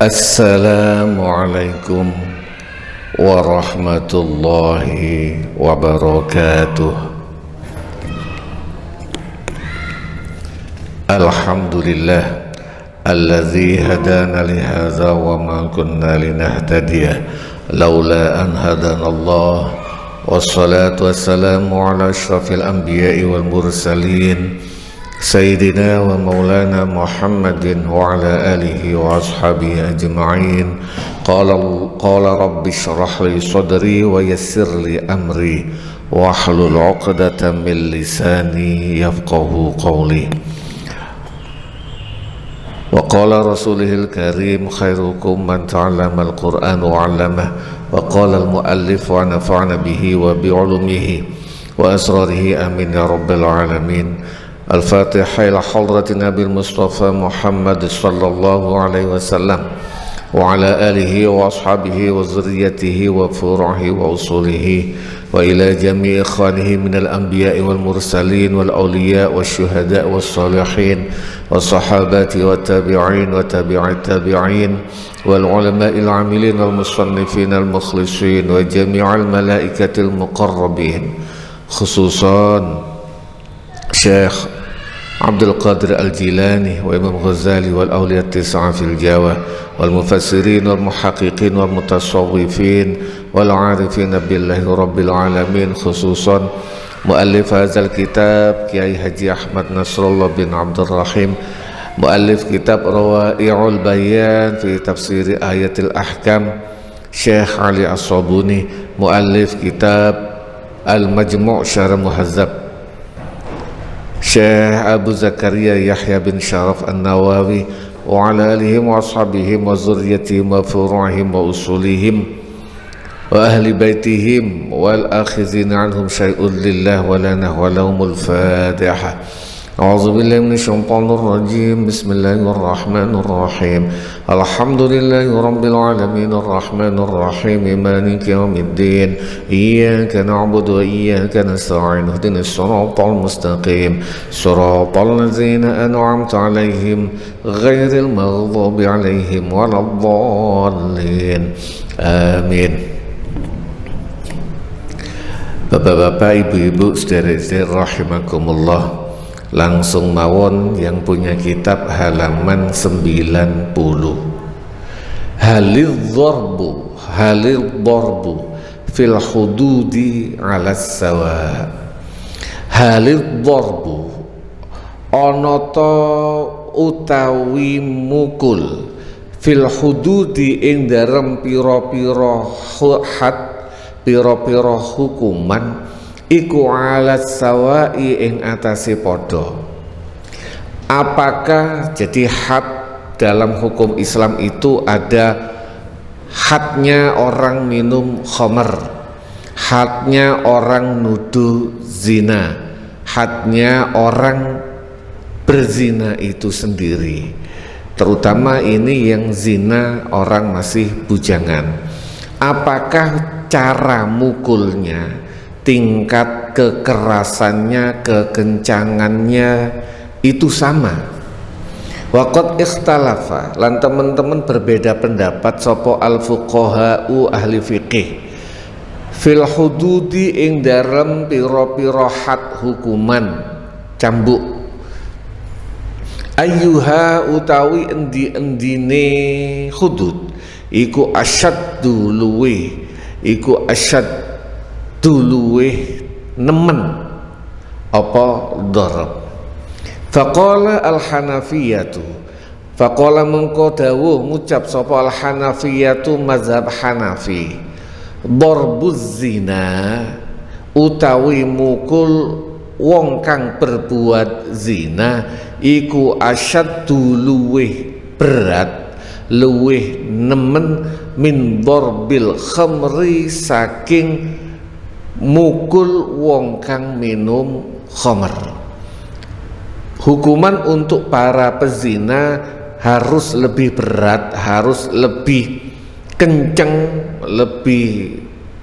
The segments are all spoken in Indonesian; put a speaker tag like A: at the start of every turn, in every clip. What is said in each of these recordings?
A: Assalamualaikum warahmatullahi wabarakatuh. Alhamdulillah alladzi hadana li hadza wa ma kunna linahtadiya laula an hadana Allah. Wassalatu wassalamu ala asyrafil anbiya'i wal mursalin Sayyidina wa maulana Muhammadin wa ala alihi wa ashabihi ajma'in. Qala rabbi shrah li sadri wa yassir li amri wa hlul 'uqdatam min lisani yafqahu qawli. Wa qala rasulihil karim khairukum man ta'allama al-Qur'an wa 'allamahu. Wa qala al-muallif wa nafa'na bihi wa bi'ulumihi wa asrarihi amin ya rabbal alamin. Al-Fatihah ila hadrati Nabi Mustafa Muhammad sallallahu alaihi wasallam wa ala alihi wa ashabihi wa zurriyatihi wa furuhi wa usulihi wa ila jami'i ikhwanihi minal anbiya'i wal mursalin wal awliya' wal syuhada' wal salihin wal sahabati wa tabi'in wa tabi'at tabi'in wal ulama'il amilin wal musannifin al mukhlisin wa jami'al malaikatil muqarrabin, khususan Syekh Abdul Qadir Al-Jilani wa Imam Ghazali wal awliya tis'a fil Jawa wal mufassirin wal muhaqqiqin wal mutasawwifin wal 'arifin billahi rabbil alamin, khususan muallif hadzal kitab Kiai Haji Ahmad Nasrullah bin Abdul Rahim, muallif kitab Rawa'i'ul Bayan fi tafsir ayatil ahkam Syekh Ali As-Sabuni, muallif kitab Al-Majmu' Syarah Muhazzab Syekh Abu Zakaria Yahya bin Sharaf An-Nawawi wa ala alihim wa ashabihim wa zurriyatihim wa furu'ihim wa usulihim wa ahli baitihim wal akhizina anhum syai'un lillah wa lana wa lahumul Fatiha. A'udzu billahi minasyaitonir rajim. Bismillahirrahmanir rahim. Alhamdulillahi rabbil alamin arrahmanir rahim maliki yaumiddin. Iyyaka na'budu wa iyyaka nasta'in. Ihdinas siratal mustaqim. Siratal ladzina an'amta 'alaihim ghairil maghdubi 'alaihim waladdallin. Amin. Bapak-bapak, ibu-ibu, saudara-saudari rahimakumullah, langsung mawon yang punya kitab halaman 90. Halil darbu fil hududi ala sawa. Halil darbu ana ta utawi mukul fil hududi ing dalem pira-pira had, pira-pira hukuman iku alat sawai ing atase podo. Apakah jadi had dalam hukum Islam itu ada hadnya orang minum khamar, hadnya orang nuduh zina, hadnya orang berzina itu sendiri, terutama ini yang zina orang masih bujangan. Apakah cara mukulnya, tingkat kekerasannya, kekencangannya itu sama? Waqad ikhtalafa, lan teman-teman berbeda pendapat sapa al-fuqaha'u ahli fiqih fil hududi ing dalem pira-pira had hukuman cambuk. Ayyuha utawi endi-endine hudud iku asyaddu luweh, iku asyaddu luweh nemen apa darab. Faqala al-hanafiyatu, faqala mengko dawuh ngucap sapa al-hanafiyatu mazhab Hanafi, darbuz zina utawi mukul wong kang berbuat zina iku asyaddu luweh berat, luweh nemen min darbil khamri saking mukul wong kang minum khamr. Hukuman untuk para pezina harus lebih berat, harus lebih kenceng, lebih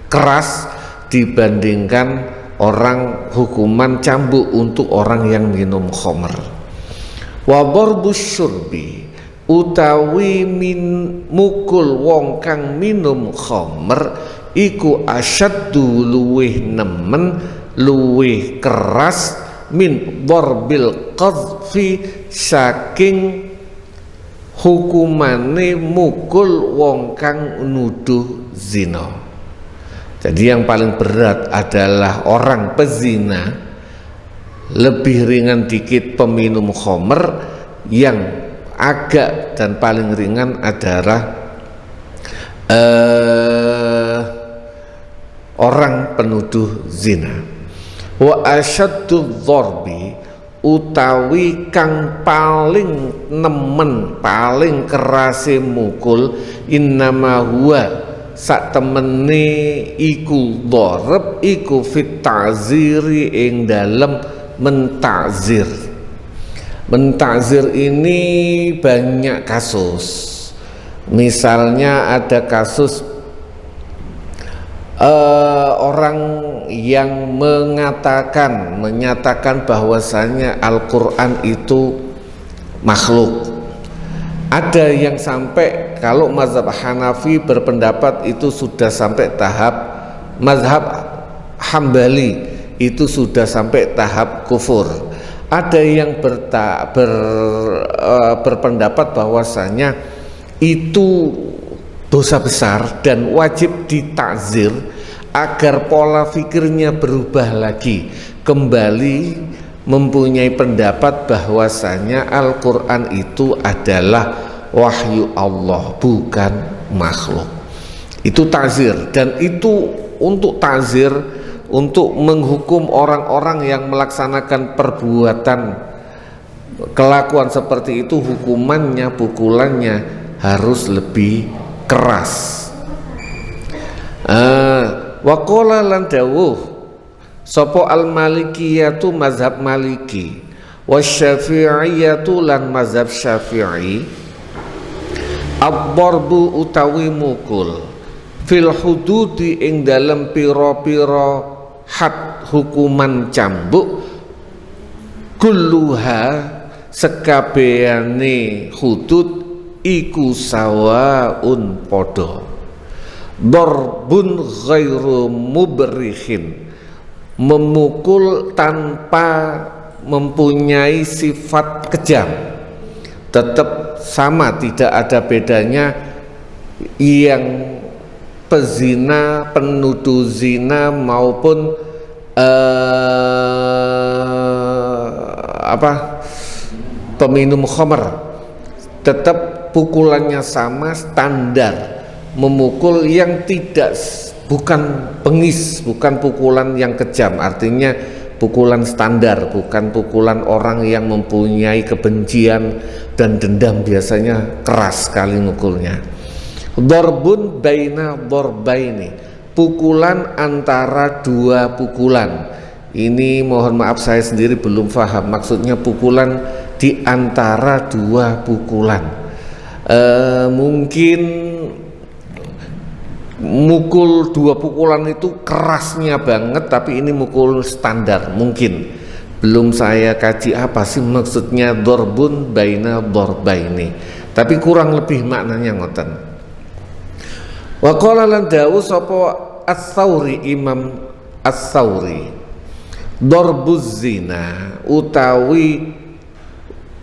A: keras dibandingkan orang hukuman cambuk untuk orang yang minum khamr. Wa darbus syurbi, utawi mukul wong kang minum khamr iku asyaddu luwih nemen luwih keras min darbil qadhfi saking hukumane mukul wong kang nuduh zina. Jadi yang paling berat adalah orang pezina, lebih ringan dikit peminum khamr, yang agak dan paling ringan adalah orang penuduh zina. Wa asyaddu dzarbi utawi kang paling nemen paling kerase mukul innama huwa sak temene iku dharab iku fit ta'ziri ing dalem mentazir. Mentazir ini banyak kasus. Misalnya ada kasus orang yang menyatakan bahwasanya Al-Quran itu makhluk. Ada yang sampai, kalau mazhab Hanafi berpendapat itu sudah sampai tahap, mazhab Hambali itu sudah sampai tahap kufur. Ada yang berpendapat bahwasanya itu dosa besar dan wajib ditakzir agar pola fikirnya berubah lagi, kembali mempunyai pendapat bahwasanya Al-Quran itu adalah wahyu Allah, bukan makhluk. Itu takzir, dan itu untuk takzir, untuk menghukum orang-orang yang melaksanakan perbuatan kelakuan seperti itu, hukumannya, pukulannya harus lebih keras. Wa qala lan dawuh sapa al-malikiyatu mazhab maliki, wasyafi'iyatu lan mazhab syafi'i, ad-darbu utawi mukul fil hududi ing dalem pira-pira had hukuman cambuk, kulluha sekabehane hudud iku sawaun podo, darbun ghairu mubrihin, memukul tanpa mempunyai sifat kejam, tetap sama, tidak ada bedanya. Yang pezina, penuduh zina maupun peminum khamr, tetap pukulannya sama, standar memukul yang bukan bengis, bukan pukulan yang kejam, artinya pukulan standar, bukan pukulan orang yang mempunyai kebencian dan dendam, biasanya keras sekali mukulnya. Darbun baina darbaini, pukulan antara dua pukulan. Ini mohon maaf saya sendiri belum paham maksudnya pukulan di antara dua pukulan. Mungkin mukul dua pukulan itu kerasnya banget, tapi ini mukul standar, mungkin belum saya kaji apa sih maksudnya darbun baina darbaini, tapi kurang lebih maknanya ngoten. Wa qala lan dawu sapa Ats-Tsauri, Imam Ats-Tsauri, darbuz zina utawi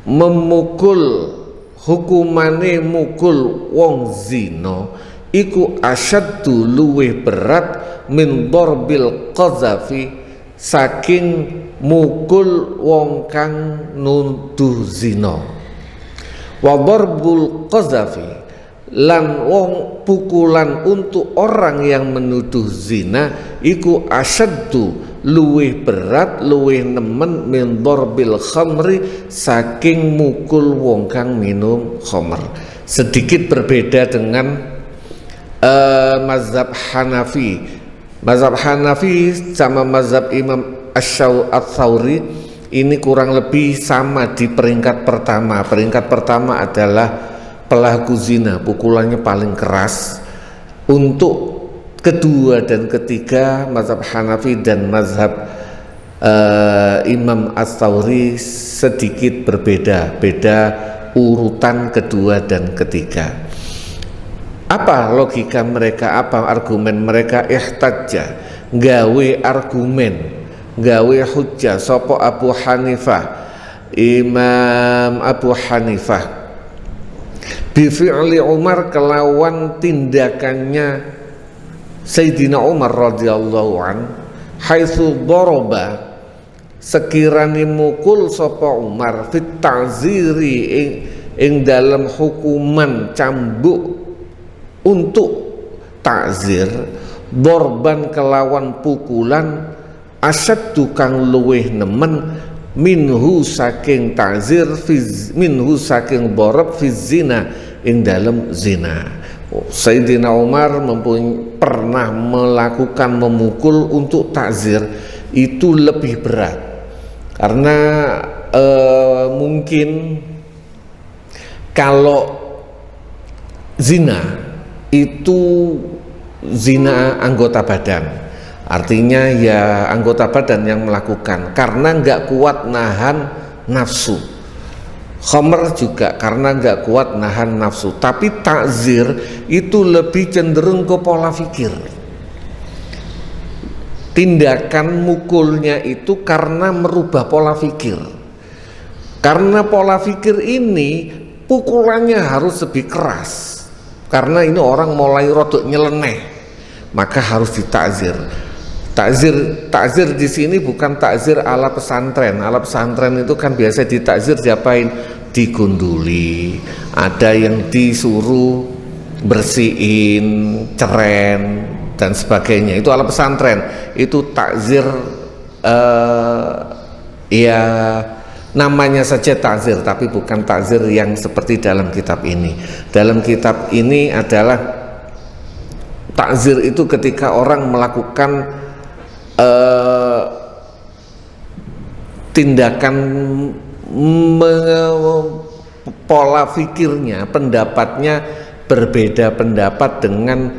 A: memukul, hukumane mukul wong zina iku asyaddu luwih berat min darbil qazafi saking mukul wong kang nuduh zina. Wa darbul qazafi lan wong pukulan untuk orang yang menuduh zina iku asyaddu luwih berat, luwih nemen min darbil khamri saking mukul wong kang minum khamr. Sedikit berbeda dengan mazhab Hanafi. Mazhab Hanafi sama mazhab Imam Ats-Tsauri ini kurang lebih sama di peringkat pertama. Peringkat pertama adalah pelaku zina, pukulannya paling keras. Untuk kedua dan ketiga mazhab Hanafi dan mazhab Imam Ats-Tsauri sedikit berbeda, beda urutan kedua dan ketiga. Apa logika mereka, apa argumen mereka? Ihtajja, gawe argumen, gawe hujjah sapa Abu Hanifah, Imam Abu Hanifah, bi fi'li Umar, kelawan tindakannya Sayyidina Umar radhiyallahu an, haitsu daraba, sekirane mukul sapa Umar, fit ta'ziri ing dalam hukuman cambuk untuk takzir, dorban kelawan pukulan, asyaddu kang luweh nemen, minhu saking takzir, minhu saking dorab, fi zina ing dalam zina. Sayyidina Umar pernah melakukan memukul untuk takzir, itu lebih berat karena mungkin kalau zina itu zina anggota badan, artinya ya anggota badan yang melakukan karena nggak kuat nahan nafsu. Khamr juga karena nggak kuat nahan nafsu. Tapi takzir itu lebih cenderung ke pola pikir. Tindakan mukulnya itu karena merubah pola pikir. Karena pola pikir ini pukulannya harus lebih keras. Karena ini orang mulai rodok nyeleneh, maka harus ditakzir. Takzir di sini bukan takzir ala pesantren. Ala pesantren itu kan biasa ditakzir diapain? Digunduli. Ada yang disuruh bersihin, ceren dan sebagainya. Itu ala pesantren. Itu takzir ya namanya saja takzir, tapi bukan takzir yang seperti dalam kitab ini. Dalam kitab ini adalah takzir itu ketika orang melakukan tindakan pola pikirnya, pendapatnya berbeda pendapat dengan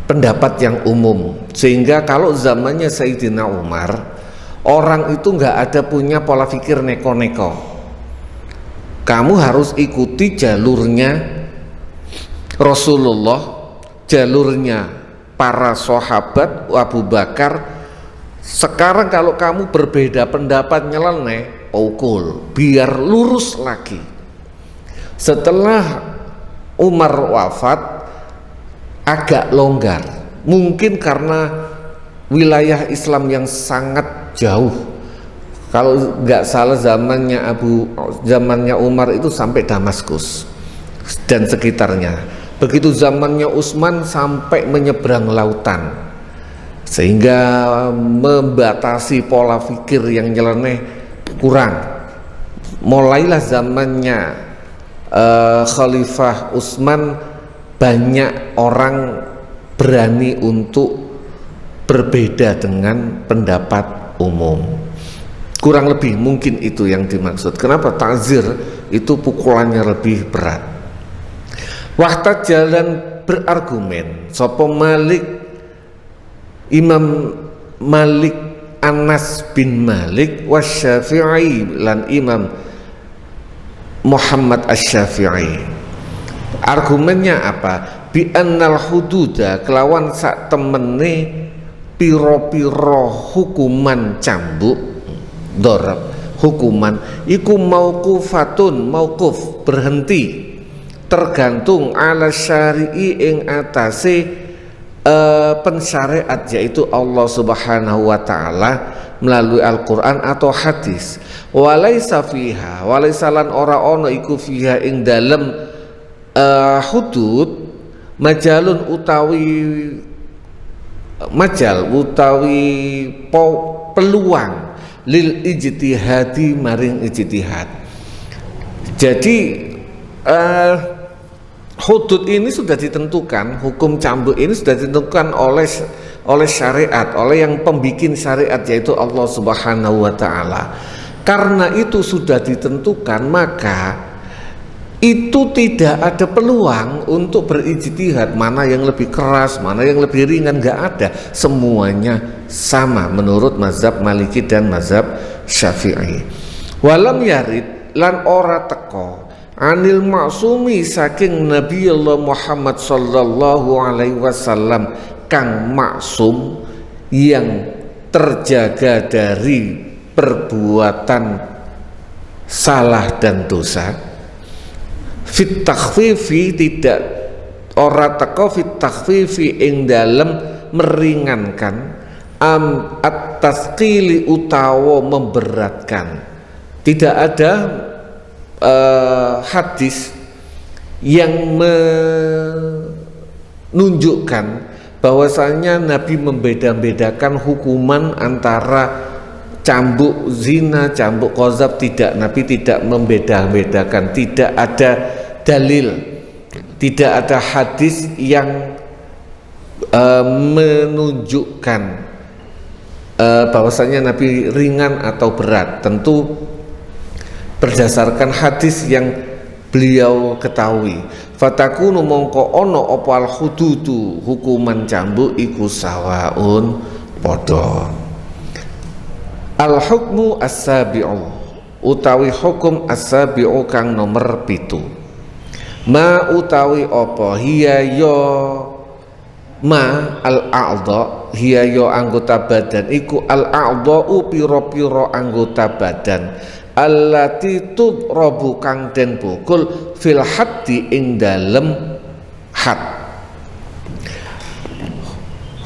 A: pendapat yang umum. Sehingga kalau zamannya Sayyidina Umar, orang itu nggak ada punya pola pikir neko-neko. Kamu harus ikuti jalurnya Rasulullah, jalurnya para sahabat, Abu Bakar. Sekarang kalau kamu berbeda pendapat nyeleneh, pukul biar lurus lagi. Setelah Umar wafat agak longgar, mungkin karena wilayah Islam yang sangat jauh. Kalau nggak salah zamannya Umar itu sampai Damaskus dan sekitarnya. Begitu zamannya Utsman sampai menyeberang lautan, sehingga membatasi pola pikir yang nyeleneh kurang. Mulailah zamannya Khalifah Utsman, banyak orang berani untuk berbeda dengan pendapat umum. Kurang lebih mungkin itu yang dimaksud. Kenapa takzir itu pukulannya lebih berat. Wahta jalan berargumen sopo Malik, Imam Malik Anas bin Malik, Wasyafi'i lan Imam Muhammad Asy-Syafi'i. Argumennya apa? Bi annal hududa, kelawan sak temene piro-piro hukuman cambuk, dorab hukuman iku mauqufatun, mauquf berhenti, tergantung ala syari'i ing atase pensyariat, yaitu Allah Subhanahu wa taala melalui Al-Qur'an atau hadis. Walaisa fiha, walaisa lan ora ono iku fiha ing dalem hudud majalun utawi peluang lil ijtihadi maring ijtihad. Jadi hudud ini sudah ditentukan, hukum cambuk ini sudah ditentukan oleh syariat, oleh yang pembikin syariat, yaitu Allah Subhanahu wa taala. Karena itu sudah ditentukan, maka itu tidak ada peluang untuk berijtihad mana yang lebih keras, mana yang lebih ringan, nggak ada. Semuanya sama menurut mazhab Maliki dan mazhab Syafi'i. Walam yarid lan ora teko anil maksumi saking Nabi Allah Muhammad sallallahu alaihi wasallam kang maksum yang terjaga dari perbuatan salah dan dosa. Fit takhfifi tidak ora teko fit takhfifi ing dalem meringankan at-tasqili utawa memberatkan. Tidak ada hadis yang menunjukkan bahwasanya Nabi membeda-bedakan hukuman antara cambuk zina, cambuk qazaf. Tidak, Nabi tidak membeda-bedakan. Tidak ada dalil, tidak ada hadis yang menunjukkan bahwasanya Nabi ringan atau berat. Tentu berdasarkan hadis yang beliau ketahui. Fatakunu mongko ono opal hududu hukuman cambuk iku sawaun podo. Al hukmu as-sabi'u utawi hukum as-sabi'u kang nomor 7. Ma utawi apa hiya yo ma al-a'dha hiya yo anggota badan iku al-a'dha'u pira-pira anggota badan allati tudrabu kang den pukul fil haddi ing dalem had.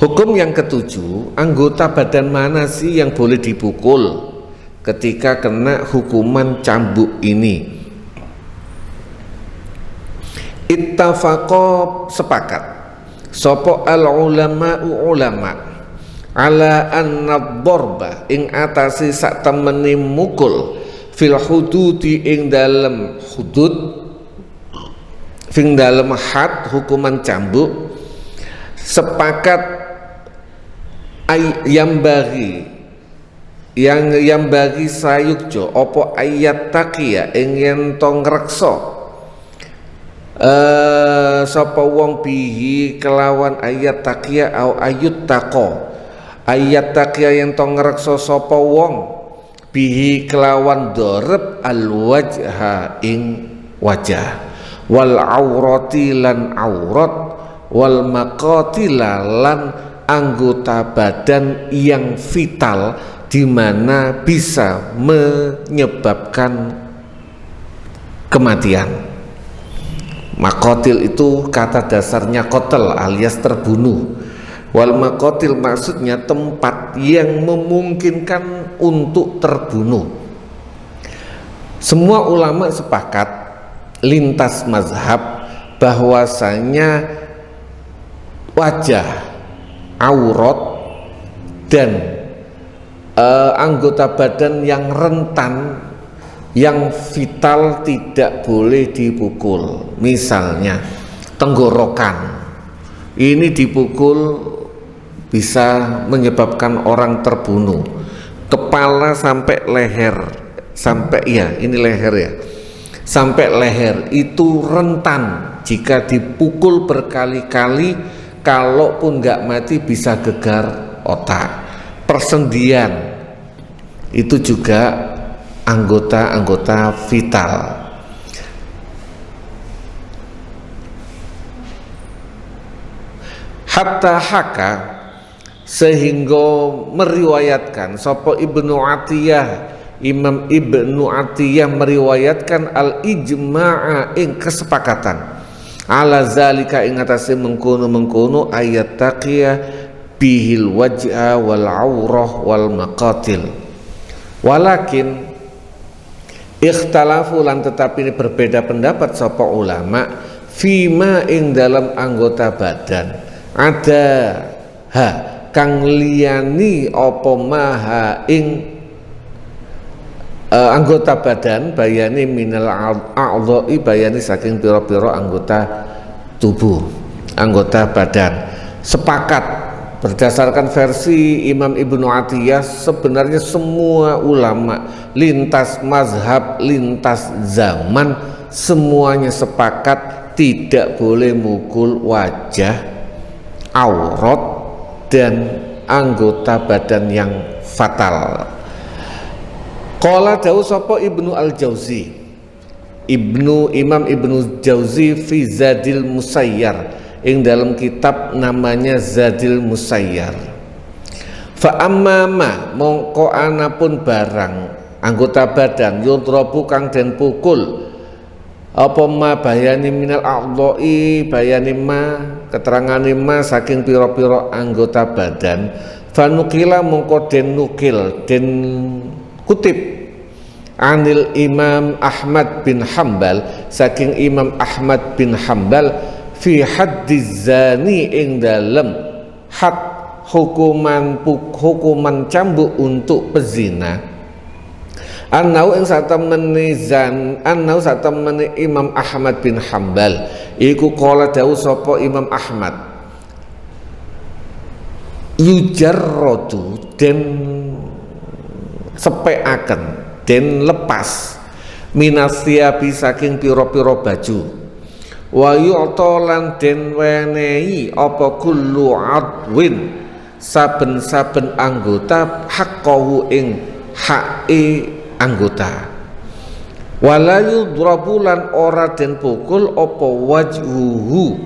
A: Hukum yang ketujuh, anggota badan mana sih yang boleh dipukul ketika kena hukuman cambuk ini? Ittafaqo sepakat sapa al ulama ala anna dharba ing atase sak temeni mukul fil hududi ing dalem hudud ing dalem had hukuman cambuk sepakat yang bagi sayukjo opo ayat takia ingin tong rekso sapa wong bihi kelawan ayat takia au ayut tako ayat takia yang tong rekso sapa wong bihi kelawan dorep al wajha ing wajah wal aurati lan aurat wal maqatila lan anggota badan yang vital di mana bisa menyebabkan kematian. Makotil itu kata dasarnya kotel alias terbunuh. Wal makotil maksudnya tempat yang memungkinkan untuk terbunuh. Semua ulama sepakat lintas mazhab bahwasanya wajah, aurat dan anggota badan yang rentan, yang vital tidak boleh dipukul. Misalnya tenggorokan, ini dipukul bisa menyebabkan orang terbunuh. Kepala sampai leher, sampai ini leher ya, sampai leher itu rentan. Jika dipukul berkali-kali, kalaupun nggak mati bisa gegar otak. Persendian itu juga anggota-anggota vital. Hatta haka sehingga meriwayatkan sapa Ibnu Atiyah, Imam Ibnu Atiyah meriwayatkan al ijma'a ing kesepakatan ala zalika ing atase mengkono ayat taqiyah bihil wajha wal aurah wal maqatil. Walakin ikhtalafu lan tetapi ini berbeda pendapat sapa ulama fima ing dalam anggota badan ada kang liyani apa maha ing anggota badan bayani minal a'dha'i bayani saking pira-pira anggota tubuh, anggota badan. Sepakat berdasarkan versi Imam Ibnu Atiyah sebenarnya semua ulama lintas mazhab, lintas zaman semuanya sepakat tidak boleh mukul wajah, aurat dan anggota badan yang fatal. Qala dawu sapa Ibnu Al-Jauzi, Imam Ibnu Jauzi fi Zadil Musayyar, ing dalam kitab namanya Zadil Musayyar. Fa amma mongko anapun barang anggota badan yudrabu kang den pukul apa ma bayani minal a'dha'i, bayani ma keterangane ma saking pira-pira anggota badan, fanukila mongko den nukil den kutip anil Imam Ahmad bin Hambal saking Imam Ahmad bin Hambal fi haddiz zani ing dalem had hukuman cambuk untuk pezina. Annau ing satemene Imam Ahmad bin Hambal iku kala dawuh sapa Imam Ahmad, yujarratu den sepeaken den lepas minasyabi saking pira-pira baju, wa yu'talan den wenehi apa kullu adwin saben-saben anggota haqqahu ing hae anggota, wala yudrabu lan ora den pukul apa wajhuhu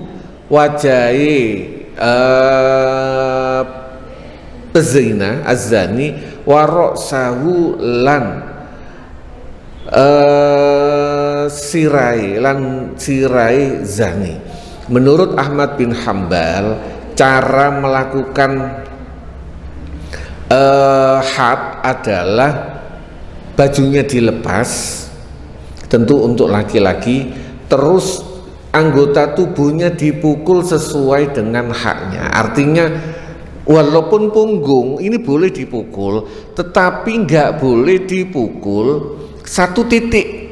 A: wajahe pezina azani wa ra'sahu lan sirai zani. Menurut Ahmad bin Hambal, cara melakukan had adalah bajunya dilepas, tentu untuk laki-laki, terus anggota tubuhnya dipukul sesuai dengan haknya. Artinya walaupun punggung ini boleh dipukul, tetapi nggak boleh dipukul satu titik.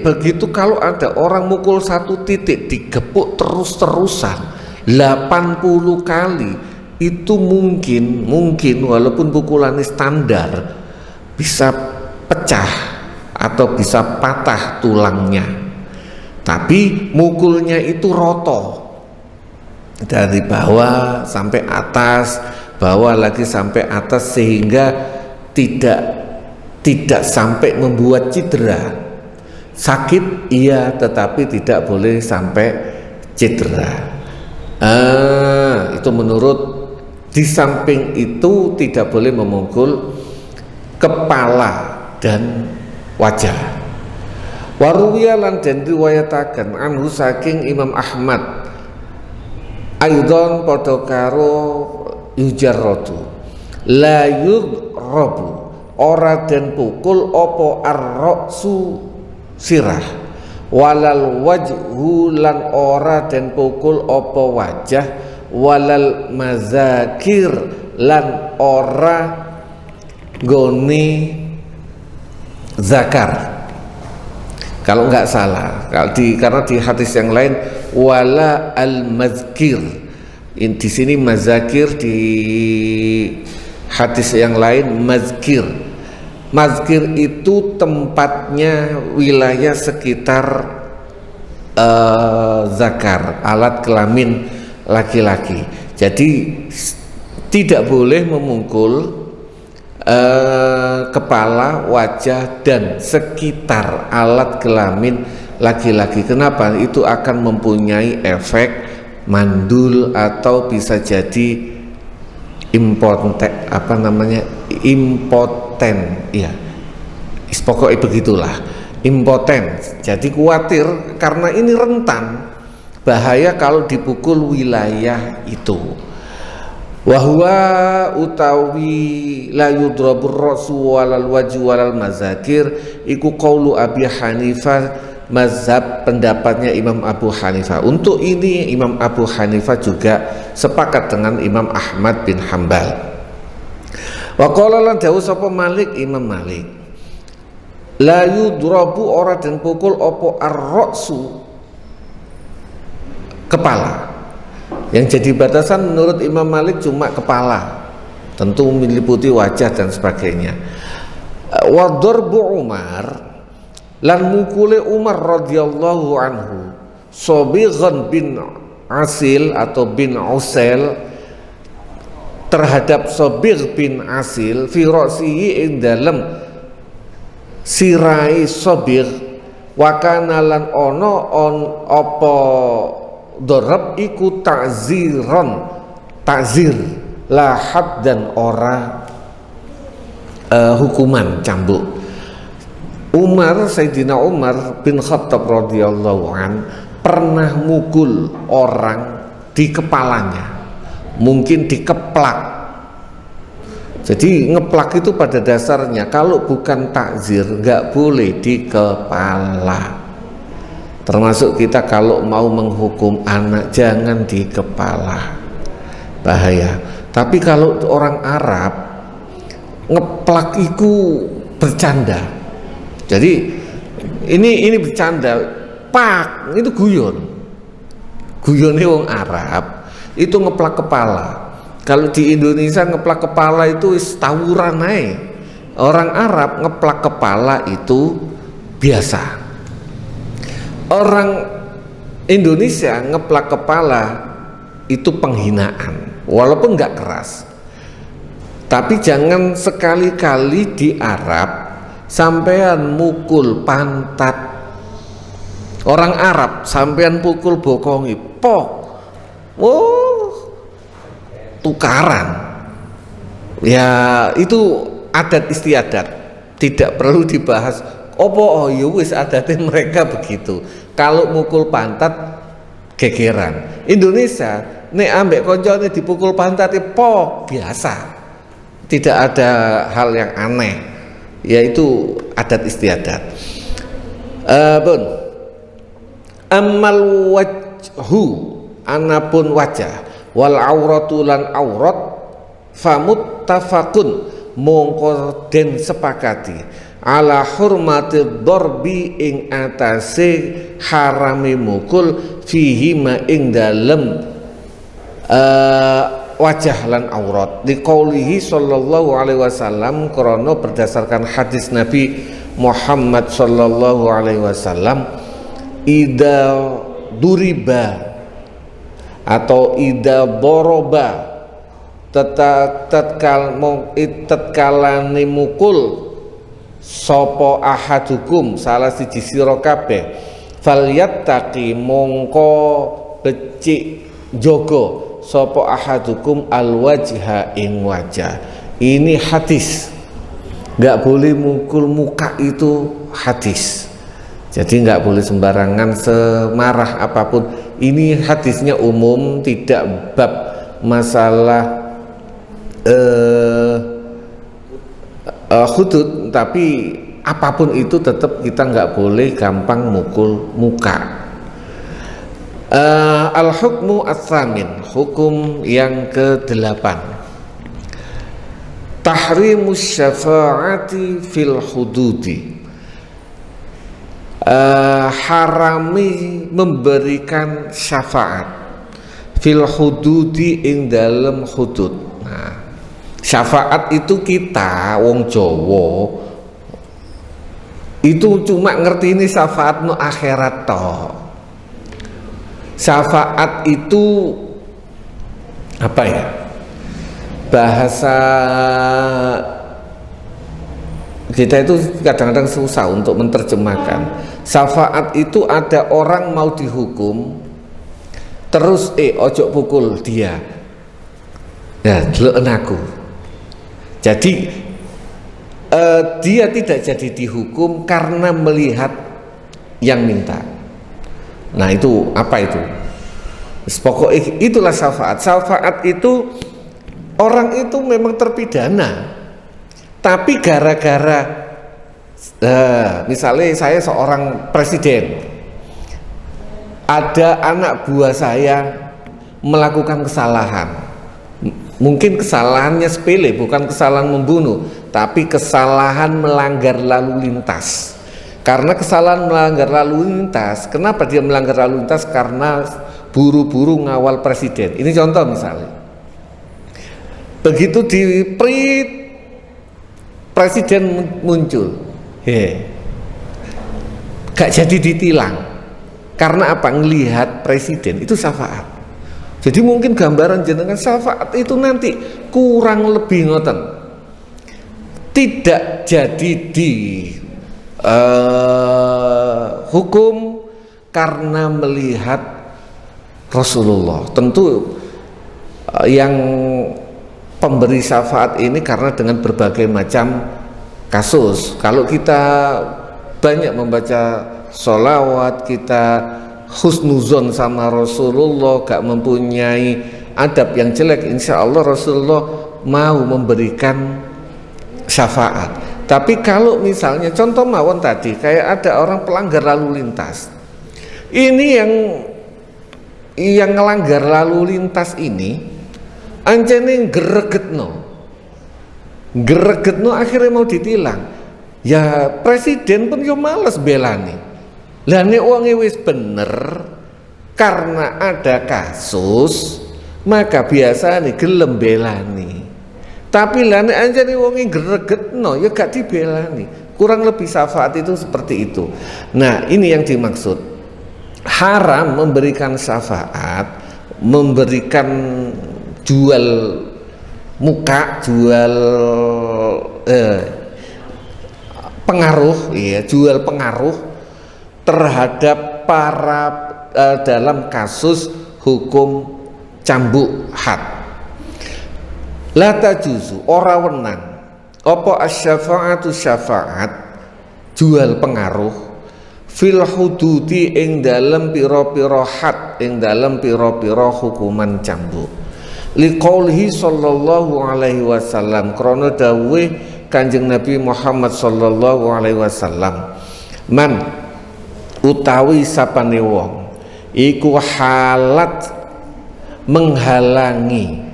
A: Begitu kalau ada orang mukul satu titik digepuk terus-terusan 80 kali, itu mungkin walaupun pukulannya standar bisa pecah atau bisa patah tulangnya, tapi mukulnya itu roto dari bawah sampai atas, bawah lagi sampai atas, sehingga tidak sampai membuat cedera. Sakit iya, tetapi tidak boleh sampai cedera. Itu menurut. Di samping itu tidak boleh memukul kepala dan wajah. Waruwiya lan den riwayataken anhu saking Imam Ahmad aidon padha karo yujarratu la yudrabu ora den pukul apa ar-ra'su sirah, walal wajhu lan ora den pukul apa wajah, walal mazakir lan ora goni zakar. Kalau nggak salah, karena di hadis yang lain wala al mazkir, di sini mazakir, di hadis yang lain mazkir. Mazkir itu tempatnya wilayah sekitar zakar, alat kelamin laki-laki. Jadi tidak boleh memukul kepala, wajah dan sekitar alat kelamin laki-laki. Kenapa? Itu akan mempunyai efek mandul atau bisa jadi impoten, ya pokoknya begitulah, impoten. Jadi khawatir karena ini rentan, bahaya kalau dipukul wilayah itu. Wahwa utawi la yudrabur rasu walal wajhu walal mazakir iku qaulu Abi Hanifah, mazhab pendapatnya Imam Abu Hanifah. Untuk ini Imam Abu Hanifah juga sepakat dengan Imam Ahmad bin Hambal. Wa qala lan dawuh sapa Malik, Imam Malik, la yudrabu ora den pukul apa ar-ra'su kepala. Yang jadi batasan menurut Imam Malik cuma kepala, tentu meliputi wajah dan sebagainya. Wa darbu Umar lan mukule Umar radhiyallahu anhu Sobighan bin Asil atau bin Usail terhadap Sobigh bin Asil fi ra'sihi ing dalem sirai sobir wakana lan ono apa dorab iku ta'ziron takzir lahad dan ora hukuman cambuk. Sayyidina Umar bin Khattab radhiyallahu an pernah mukul orang di kepalanya, mungkin dikeplak. Jadi ngeplak itu pada dasarnya kalau bukan takzir nggak boleh di kepala. Termasuk kita kalau mau menghukum anak jangan di kepala, bahaya. Tapi kalau orang Arab ngeplak itu bercanda. Jadi ini bercanda, pak itu guyonnya wong Arab itu ngeplak kepala. Kalau di Indonesia ngeplak kepala itu tawuran aja. Orang Arab ngeplak kepala itu biasa. Orang Indonesia ngeplak kepala itu penghinaan, walaupun nggak keras. Tapi jangan sekali-kali di Arab sampean mukul pantat. Orang Arab sampean pukul bokongi, pok, tukaran. Ya itu adat istiadat, tidak perlu dibahas. Opo ya wis adatnya mereka begitu. Kalau mukul pantat gegeran. Indonesia nek ambek koncone dipukul pantat pok biasa. Tidak ada hal yang aneh. Yaitu adat istiadat. Bun. Amal wajhu anapun wajah wal auratu lan aurat famut tafakun mongko den sepakati ala hurmati dorbi ing atase harami mukul fihi ma ing dalem wajah lan aurat liqaulihi sallallahu alaihi wasallam krana berdasarkan hadis Nabi Muhammad sallallahu alaihi wasallam ida duriba atau ida boroba tatkalane mukul sopo ahadukum salah siji sira kabeh falyattaqi mongko becik jogo sopo ahadukum alwajha ing wajah. Ini hadis, nggak boleh mukul muka, itu hadis. Jadi nggak boleh sembarangan semarah apapun. Ini hadisnya umum, tidak bab masalah hudud, tapi apapun itu tetap kita nggak boleh gampang mukul muka. Al-hukmu ats-tsamin, hukum yang ke-8. Tahrimus syafa'ati fil hududi. Harami memberikan syafaat fil hududi ing dalam hudud. Nah, syafaat itu kita wong Jawa itu cuma ngerti ini syafaat no akhirat toh. Syafaat itu apa ya? Bahasa kita itu kadang-kadang susah untuk menerjemahkan. Syafaat itu ada orang mau dihukum, terus ojo pukul dia. Nah, deloken aku. Jadi dia tidak jadi dihukum karena melihat yang minta. Nah, itu apa itu? Pokoknya itulah syafaat. Syafaat itu orang itu memang terpidana, tapi gara-gara misalnya saya seorang presiden, ada anak buah saya melakukan kesalahan, mungkin kesalahannya sepele, bukan kesalahan membunuh, tapi kesalahan melanggar lalu lintas. Karena kesalahan melanggar lalu lintas, kenapa dia melanggar lalu lintas? Karena buru-buru ngawal presiden. Ini contoh misalnya, begitu di presiden muncul, gak jadi ditilang. Karena apa? Ngelihat presiden, itu syafaat. Jadi mungkin gambaran jenengan syafaat itu nanti kurang lebih ngoten, tidak jadi hukum karena melihat Rasulullah. Tentu yang pemberi syafaat ini karena dengan berbagai macam kasus. Kalau kita banyak membaca sholawat, kita husnuzon sama Rasulullah, gak mempunyai adab yang jelek, insya Allah Rasulullah mau memberikan syafaat. Tapi kalau misalnya contoh mawon tadi, kayak ada orang pelanggar lalu lintas, ini yang ngelanggar lalu lintas ini anjene gregetno akhirnya mau ditilang. Ya presiden pun yo males belani. Lah nek wonge wis bener karena ada kasus, maka biasanya gelem belani. Tapi lah nek anjene wonge gregetno ya gak dibelani. Kurang lebih syafaat itu seperti itu. Nah, ini yang dimaksud. Haram memberikan syafaat, memberikan jual muka, jual pengaruh, ya, jual pengaruh terhadap para dalam kasus hukum cambuk had. La tajuzu ora wenang apa asy-syafa'atu syafaat jual pengaruh fil hududi ing dalem pira-pira had, ing dalem pira-pira hukuman cambuk. Liqaulihi sallallahu alaihi wasallam, krana dawuh Kanjeng Nabi Muhammad sallallahu alaihi wasallam, man utawi sapane wong iku halat menghalangi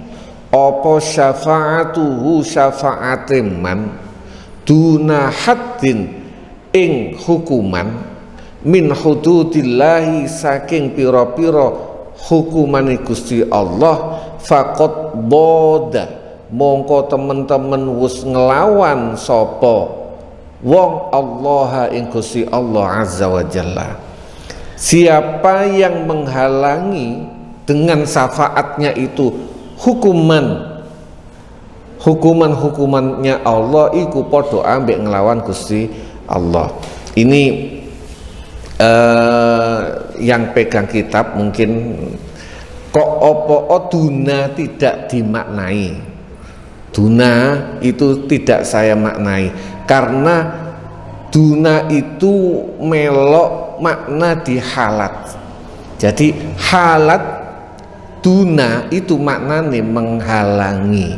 A: apa syafaatuhu syafaate man duna haddin ing hukuman min hududillahi saking pira-pira hukumane Gusti Allah, faqad boda mongko temen-temen wis ngelawan sapa wong Allah ing Gusti Allah azza wa jalla. Siapa yang menghalangi dengan syafaatnya itu hukumannya Allah, iku padha ambek ngelawan Gusti Allah. Ini yang pegang kitab mungkin kok opo duna tidak dimaknai. Duna itu tidak saya maknai karena duna itu melok makna di halat. Jadi halat duna itu maknanya menghalangi.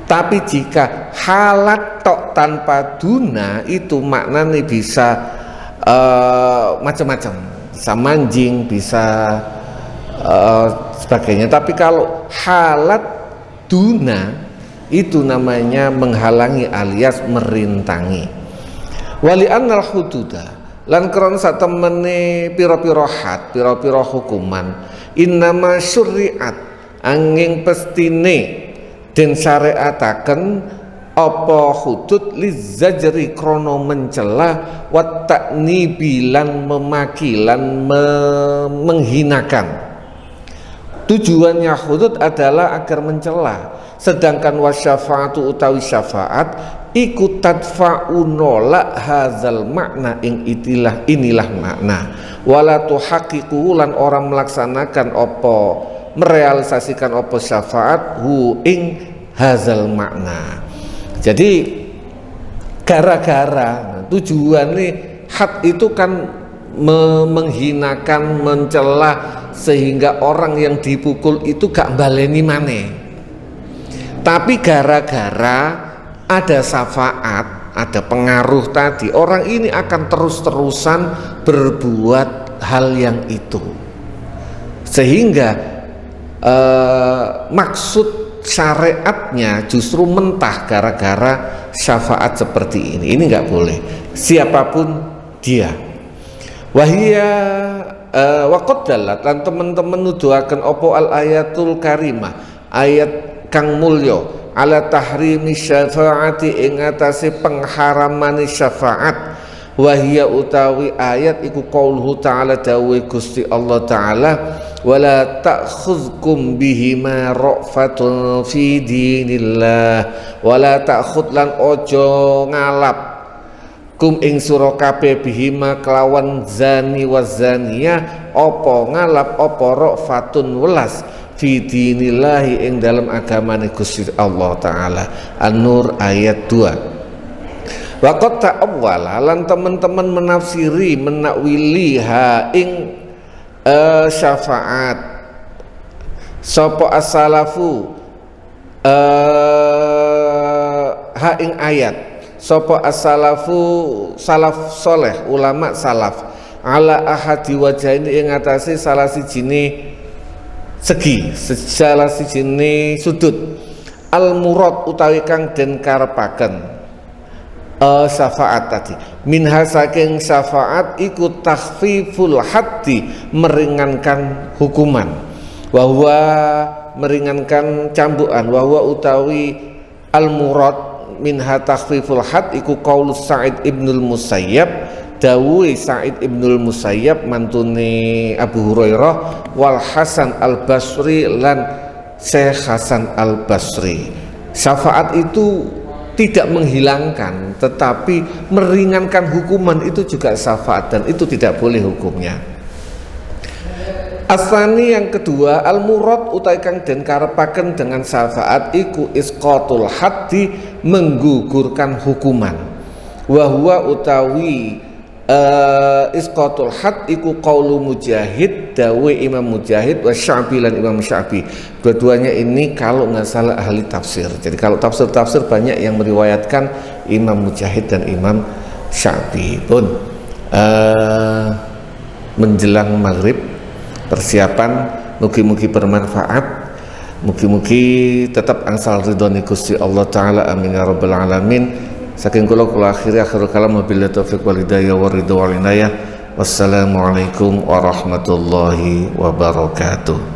A: Tapi jika halat tok tanpa duna itu maknanya bisa macam-macam, bisa manjing, bisa sebagainya. Tapi kalau halat duna itu namanya menghalangi alias merintangi. Wali annal hududa lan krana satemene pira-pira had, pira-pira hukuman, innama syuriat angin pestine den syariataken apa hudud lizzajri krono mencela wa ta'nibilan memakilan menghinakan. Tujuannya hudud adalah agar mencela, sedangkan wasyafaatu utawi syafaat iku tadfa'u nolak hazal makna ing inilah makna wala tuhaqiqu lan orang melaksanakan apa merealisasikan apa syafaat hu ing hazal makna. Jadi gara-gara tujuannya had itu kan menghinakan, mencela sehingga orang yang dipukul itu gak baleni maneh. Tapi gara-gara ada syafaat, ada pengaruh tadi, orang ini akan terus-terusan berbuat hal yang itu. Sehingga maksud syariatnya justru mentah gara-gara syafaat seperti ini. Ini nggak boleh, siapapun dia. Wahia waqad dalat lan teman-teman nuduhaken opo al ayatul karimah, ayat kang mulya ala tahrimi syafaati ing atase pengharamane syafaat. Wahia utawi ayat iku qauluhu ta'ala dawuh Gusti Allah Ta'ala wala ta'khudhukum bihima ra'fatun fi dinillah wala ta'khud lan ojo ngalap kum ing sira kabeh bihima kelawan zani wa zaniyah apa ngalap apa ra'fatun welas fi dinillahi ing dalam agamane Gusti Allah taala. An-Nur ayat 2. Waqat ta'awwala lan teman-teman menafsiri menakwili ha ing syafaat sapa as-salafu ha ing ayat sapa as-salafu salaf soleh ulama salaf ala ahadi wajaini ing atase salah sijine segi salah sijine sudut al murad utawi kang den karepaken syafaat tadi minha saking syafaat iku takhfiful haddi meringankan hukuman bahwa meringankan cambukan bahwa utawi al murad minha takhfiful had iku qaul Sa'id ibnul Musayyab dawuh Sa'id ibnul Musayyab mantune Abu Hurairah wal Hasan al Basri lan Syekh Hasan al Basri. Syafaat itu tidak menghilangkan tetapi meringankan hukuman, itu juga syafaat dan itu tidak boleh hukumnya. Asani yang kedua al murad utai kang den karepaken dengan syafaat iku isqatul haddi menggugurkan hukuman wa huwa utawi isqatul had iku qaulu Mujahid dawe Imam Mujahid wa Sya'bi lan Imam Sya'bi. Dua-duanya ini kalau nggak salah ahli tafsir. Jadi kalau tafsir-tafsir banyak yang meriwayatkan Imam Mujahid dan Imam Sya'bi. Pun menjelang maghrib persiapan mugi-mugi bermanfaat, mugi-mugi tetap angsal ridhoni Gusti Allah taala, amin ya rabbal alamin. Saking kula akhirul kalam wabillahi taufiq wal hidayah wa ridha wal inayah. Wassalamualaikum warahmatullahi wabarakatuh.